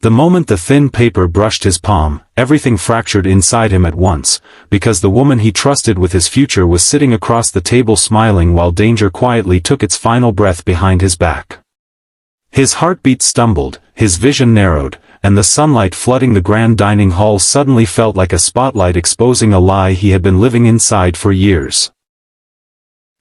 The moment the thin paper brushed his palm, everything fractured inside him at once, because the woman he trusted with his future was sitting across the table smiling while danger quietly took its final breath behind his back. His heartbeat stumbled, his vision narrowed, and the sunlight flooding the grand dining hall suddenly felt like a spotlight exposing a lie he had been living inside for years.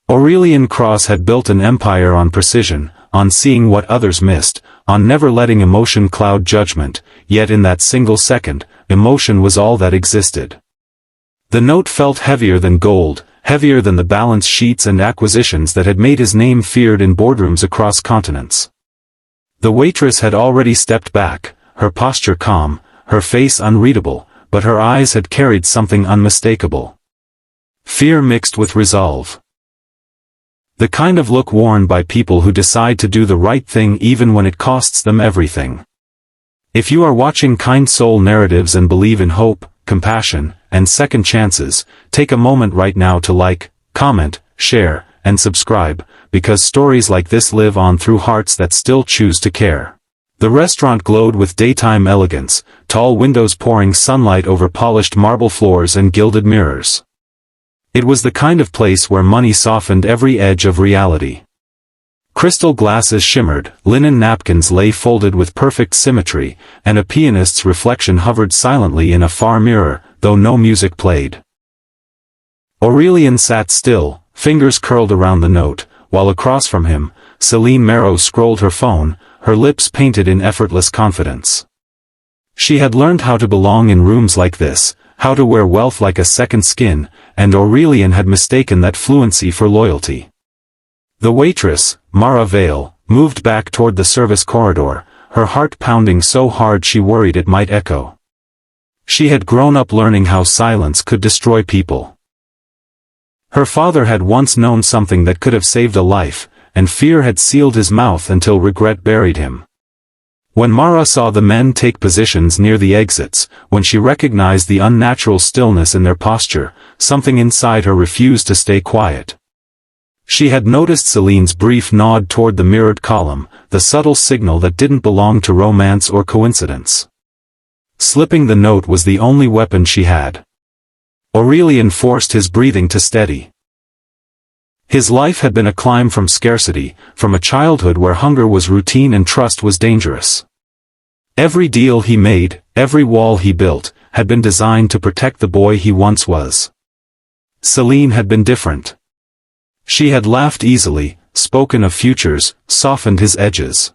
Aurelian Cross had built an empire on precision, on seeing what others missed, on never letting emotion cloud judgment, yet in that single second, emotion was all that existed. The note felt heavier than gold, heavier than the balance sheets and acquisitions that had made his name feared in boardrooms across continents. The waitress had already stepped back, her posture calm, her face unreadable, but her eyes had carried something unmistakable. Fear mixed with resolve. The kind of look worn by people who decide to do the right thing even when it costs them everything. If you are watching KindSoul Narratives and believe in hope, compassion, and second chances, take a moment right now to like, comment, share, and subscribe, because stories like this live on through hearts that still choose to care. The restaurant glowed with daytime elegance, tall windows pouring sunlight over polished marble floors and gilded mirrors. It was the kind of place where money softened every edge of reality. Crystal glasses shimmered, linen napkins lay folded with perfect symmetry, and a pianist's reflection hovered silently in a far mirror, though no music played. Aurelian sat still, fingers curled around the note, while across from him, Celine Marrow scrolled her phone, her lips painted in effortless confidence. She had learned how to belong in rooms like this, how to wear wealth like a second skin, and Aurelian had mistaken that fluency for loyalty. The waitress, Mara Vale, moved back toward the service corridor, her heart pounding so hard she worried it might echo. She had grown up learning how silence could destroy people. Her father had once known something that could have saved a life, and fear had sealed his mouth until regret buried him. When Mara saw the men take positions near the exits, when she recognized the unnatural stillness in their posture, something inside her refused to stay quiet. She had noticed Celine's brief nod toward the mirrored column, the subtle signal that didn't belong to romance or coincidence. Slipping the note was the only weapon she had. Aurelian forced his breathing to steady. His life had been a climb from scarcity, from a childhood where hunger was routine and trust was dangerous. Every deal he made, every wall he built, had been designed to protect the boy he once was. Celine had been different. She had laughed easily, spoken of futures, softened his edges.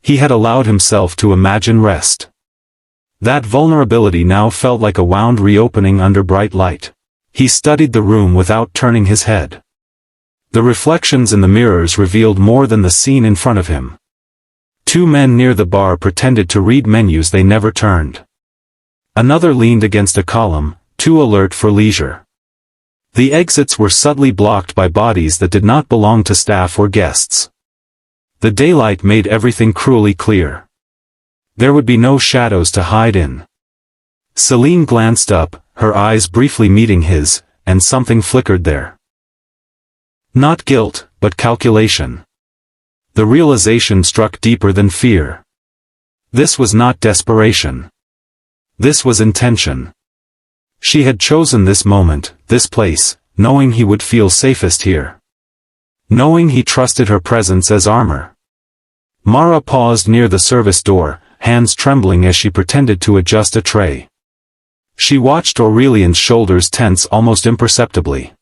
He had allowed himself to imagine rest. That vulnerability now felt like a wound reopening under bright light. He studied the room without turning his head. The reflections in the mirrors revealed more than the scene in front of him. Two men near the bar pretended to read menus they never turned. Another leaned against a column, too alert for leisure. The exits were subtly blocked by bodies that did not belong to staff or guests. The daylight made everything cruelly clear. There would be no shadows to hide in. Celine glanced up, her eyes briefly meeting his, and something flickered there. Not guilt, but calculation. The realization struck deeper than fear. This was not desperation. This was intention. She had chosen this moment, this place, knowing he would feel safest here. Knowing he trusted her presence as armor. Mara paused near the service door, hands trembling as she pretended to adjust a tray. She watched Aurelian's shoulders tense almost imperceptibly.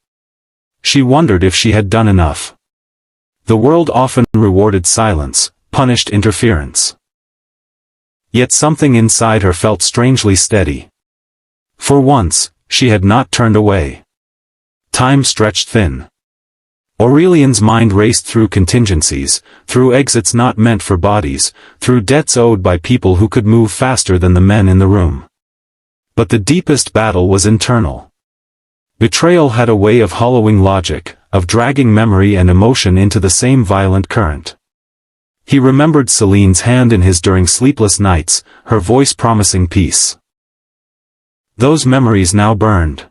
She wondered if she had done enough. The world often rewarded silence, punished interference. Yet something inside her felt strangely steady. For once, she had not turned away. Time stretched thin. Aurelian's mind raced through contingencies, through exits not meant for bodies, through debts owed by people who could move faster than the men in the room. But the deepest battle was internal. Betrayal had a way of hollowing logic, of dragging memory and emotion into the same violent current. He remembered Celine's hand in his during sleepless nights, her voice promising peace. Those memories now burned.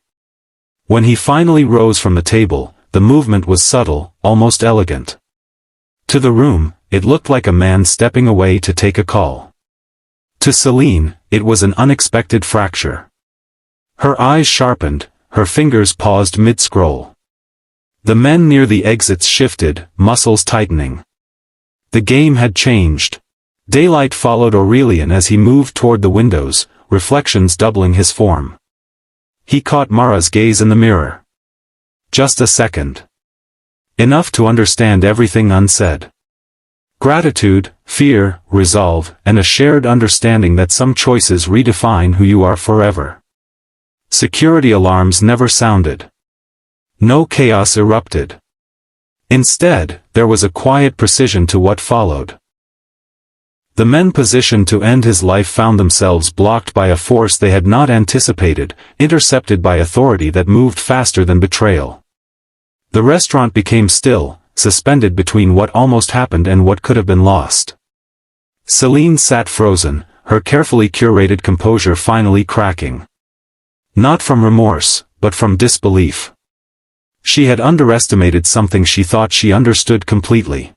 When he finally rose from the table, the movement was subtle, almost elegant. To the room, it looked like a man stepping away to take a call. To Celine, it was an unexpected fracture. Her eyes sharpened, her fingers paused mid-scroll. The men near the exits shifted, muscles tightening. The game had changed. Daylight followed Aurelian as he moved toward the windows, reflections doubling his form. He caught Mara's gaze in the mirror. Just a second. Enough to understand everything unsaid. Gratitude, fear, resolve, and a shared understanding that some choices redefine who you are forever. Security alarms never sounded. No chaos erupted. Instead, there was a quiet precision to what followed. The men positioned to end his life found themselves blocked by a force they had not anticipated, intercepted by authority that moved faster than betrayal. The restaurant became still, suspended between what almost happened and what could have been lost. Celine sat frozen, her carefully curated composure finally cracking. Not from remorse, but from disbelief. She had underestimated something she thought she understood completely.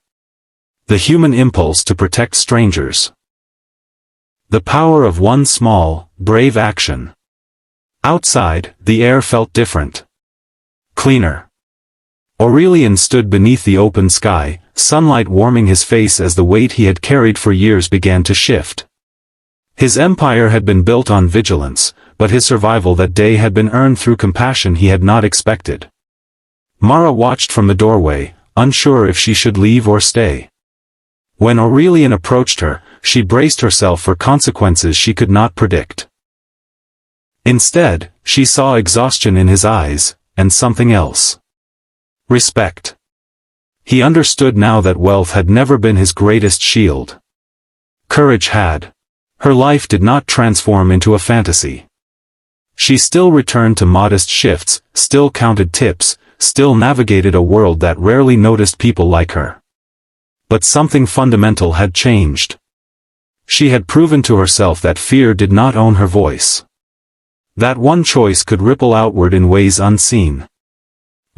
The human impulse to protect strangers. The power of one small, brave action. Outside, the air felt different. Cleaner. Aurelian stood beneath the open sky, sunlight warming his face as the weight he had carried for years began to shift. His empire had been built on vigilance, but his survival that day had been earned through compassion he had not expected. Mara watched from the doorway, unsure if she should leave or stay. When Aurelian approached her, she braced herself for consequences she could not predict. Instead, she saw exhaustion in his eyes, and something else. Respect. He understood now that wealth had never been his greatest shield. Courage had. Her life did not transform into a fantasy. She still returned to modest shifts, still counted tips, still navigated a world that rarely noticed people like her. But something fundamental had changed. She had proven to herself that fear did not own her voice. That one choice could ripple outward in ways unseen.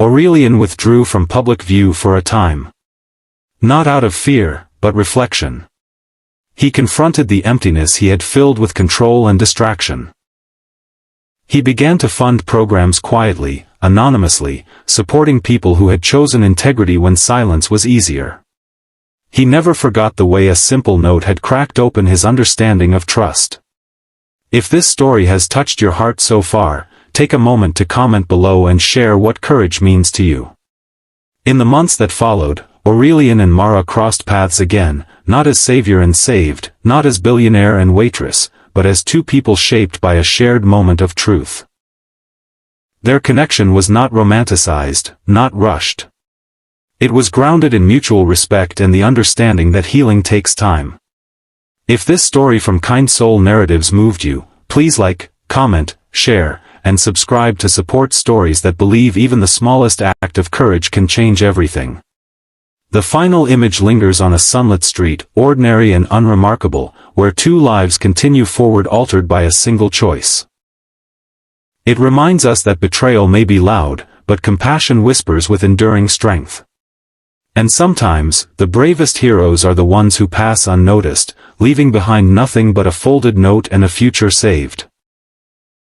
Aurelian withdrew from public view for a time. Not out of fear, but reflection. He confronted the emptiness he had filled with control and distraction. He began to fund programs quietly, anonymously, supporting people who had chosen integrity when silence was easier. He never forgot the way a simple note had cracked open his understanding of trust. If this story has touched your heart so far, take a moment to comment below and share what courage means to you. In the months that followed, Aurelian and Mara crossed paths again, not as savior and saved, not as billionaire and waitress, but as two people shaped by a shared moment of truth. Their connection was not romanticized, not rushed. It was grounded in mutual respect and the understanding that healing takes time. If this story from KindSoul Narratives moved you, please like, comment, share, and subscribe to support stories that believe even the smallest act of courage can change everything. The final image lingers on a sunlit street, ordinary and unremarkable, where two lives continue forward altered by a single choice. It reminds us that betrayal may be loud, but compassion whispers with enduring strength. And sometimes, the bravest heroes are the ones who pass unnoticed, leaving behind nothing but a folded note and a future saved.